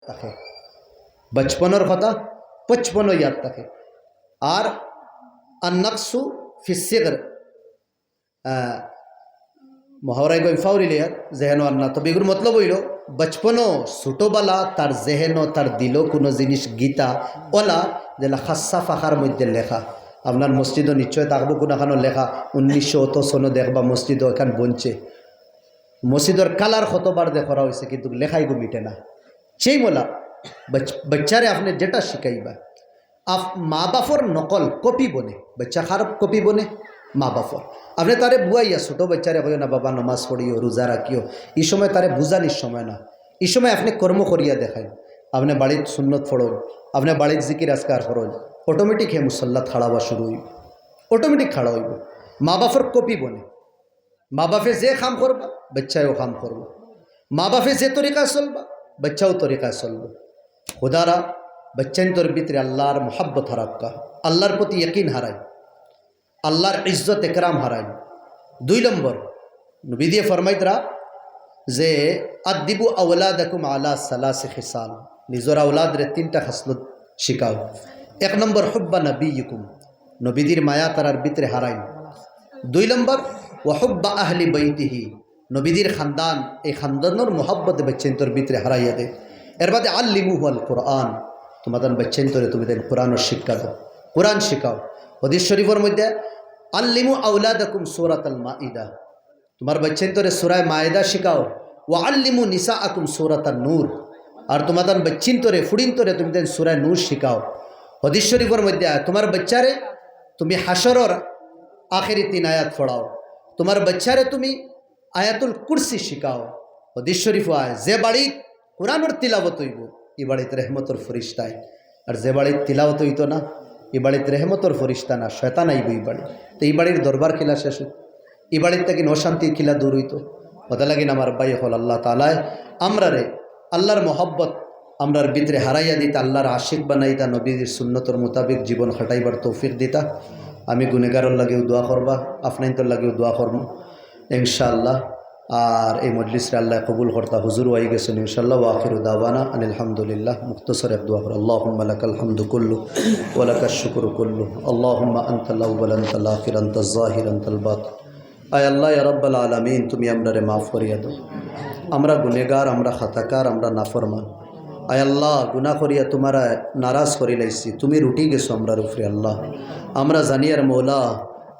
থাকে, বচপনের কথা 55 ইয়াদ থাকে। আর আন্নাকসু ফিসিগর মহারাই গই ফাউরিলে জেহেন আন্না, তবে এগুলোর মতলব হইল বচপনও ছোটোবেলা তার জেহেন তার দিল কোনো জিনিস গীতা ওলা যেটা খাসা ফাঁকার মধ্যে লেখা। আপনার মসজিদও নিশ্চয় থাকবো কোনোখানো লেখা 1900 সনে দেখবা মসজিদও এখান বনছে, মসজিদের কালার কতবার করা হয়েছে কিন্তু লেখাই গো মিটে না। সেই মোলা বাচ্চারে আপনি যেটা শিখাইবা মা বাপর নকল কপি বনে, বাচ্চা খারাপ কপি বনে মা বাপর। আপনি তারে বুয়াইয়া ছোটো বাচ্চারে কইও না বাবা নমাজ পড়িও রোজা রাখিও, এই সময় তারে বুঝানির সময় না, এই সময় আপনি কর্ম করিয়া দেখাই। আপনি বাড়ির সুন্নত ফড়ন, আপনি বাড়ির জিকির আজকার ফরজ, অটোমেটিক হে মুসল্লাত খাড়াবা শুরু হইব, অটোমেটিক খাড়া হইব। মা বাপর কপি বনে, মা বাপে যে কাম করবা বাচ্চাও কাম করবো, মা বাপে যে তরিকায় চলবা বাচ্চাও তরিকায় চলবো। খুদারা বাচ্চান তোর ভিতরে আল্লাহর মোহাব্বত হারাক্কা, আল্লাহর প্রতি ইয়কিন হারাই, আল্লাহর ইজ্জত একরাম হারাই। 2 নম্বর নবী দিয়ে ফরমাইতরা যে আদিবু আওলাদাকুম আলা সালাসি খিসাল, নিজের আওলাদরে 3টা খাসলত শিখাও। 1 নম্বর হুব্বা নবীকুম, নবীদের মায়া তারার ভিতরে হারাই। 2 নম্বর ওয়াহুব্বা আহলি বাইতিহি, নবীদের খানদান, এই খানদানোর মোহাব্বতে বাচ্চান তোর ভিতরে হারাইয়া দে। এর বাদে আল্লিমুহু আল কোরআন, তোমাদের বাচ্চান তোরে তুমি দেন কোরআনের শিক্ষা দাও, কোরআন শিখাও। হাদিস শরীফের মধ্যে আল্লিমু আওলাদাকুম সূরাতুল মাইদা, তোমার বাচ্চান তোরে সূরা মাইদা শিখাও। ওয়া আল্লিমু নিসাআকুম সূরাতুন নূর, আর তোমাদের বাচ্চিন তোরে ফুড়িন তোরে তুমি দেন সূরা নূর শিখাও। হাদিস শরীফের মধ্যে তোমার বাচ্চারে তুমি হাশরের আখেরি 3 আয়াত পড়াও, তোমার বাচ্চারে তুমি আয়াতুল কুরসি শিখাও। হাদিস শরীফ আয় যে বাড়ি কোরআনের তিলাওয়াত হইব এই বাড়িতে রহমতের ফরিস্তায়, আর যে বাড়ির তিলাওয়াত হইতো না এই বাড়িতে রহমতের ফরিস্তা না শয়তান আইব এই বাড়ি। তো এই বাড়ির দরবার খিলা শেষ হইত, এই বাড়ির থেকে অশান্তির খিলা দূর হইতো। ওটা লাগিন আমার ভাই হল আল্লাহ তাআলায় আমরা রে আল্লাহর মোহব্বত আমরার ভিতরে হারাইয়া দিতা, আল্লাহর আশিক বানাইতা, নবীর সুন্নতর মোতাবেক জীবন খাটাইবার তৌফিক দিতা। আমি গুনেগারের লাগেও দোয়া করবা, আপনাইন্তর লাগেও দোয়া করব ইনশাআল্লাহ। আর এই মজলিসে আল্লাহ কবুল কর্তা হুজুর হয়ে গেছেন ইনশাআল্লাহ। ওয়া আখিরু দাওয়ানা আনিল হামদুলিল্লাহ। মুখতাসার এক দোয়া কর, আল্লাহুম্মা লাকাল হামদু কুল্লু ওয়া লাকাশ শুকরু কুল্লু, আল্লাহুম্মা আনতাল আউয়াল আনতাল আখির আনতাজ যাহির আনতাল বাতিন। আয় আল্লাহ ইয়া রাব্বাল আলামিন, তুমি আমরারে মাফ করিয়া দাও। আমরা গুনেগার, আমরা খাতাকার, আমরা নাফরমান। আয় আল্লাহ গুনাহ করিয়া তোমারা নারাজ করি লাইছি, তুমি রুটি গেছো আমরার উপরে। আল্লাহ আমরা জানি আর মৌলা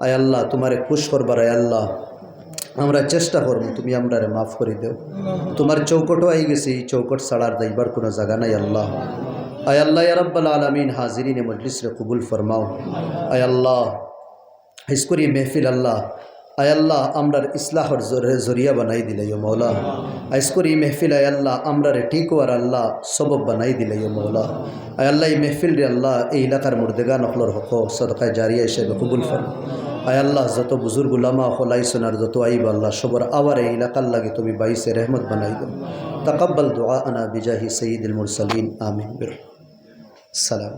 আয় আল্লাহ তোমারে খুশ করবার, আয় আল্লাহ আমরা চেষ্টা করব, তুমি আমরারে মাফ করে দেও। তোমার চৌকটও আই গেছে, এই চৌকট ছাড়ার যাইবার কোনো জায়গা নাই। আল্লাহ আয় আল্লাহ ইয়া রাব্বাল আলামিন হাজিরিনে মজলিসরে কবুল ফরমাও। আয় আল্লাহ হিস করি মেহফিল আল্লাহ আয় আল্লাহ আমরার ইসলাহর জরিয়া বানাই দিলাইও মৌলা। আইস করি মেহফিল আয় আল্লাহ আমরারে ঠিক হওয়ার আল্লাহ সবব বানাই দিলাইও মৌলা। আয় আল্লাহ এই মেহফিল রে আল্লাহ এই এলাকার মুর্দেগা নকলর হক সদকায় জারিয়া হিসেবে কবুল ফরমাও। আয় আল্লাহ যত বুজুর্গ উলামা হলাইছেন আর যত আইব আল্লাহ সবর আবার এই এলাকার লাগে তুমি বাইসে রহমত বানাই দাও। তাকাব্বাল দুআআনা বিজাহি সাইয়্যিদিল মুরসালিন আমিন। সালাম।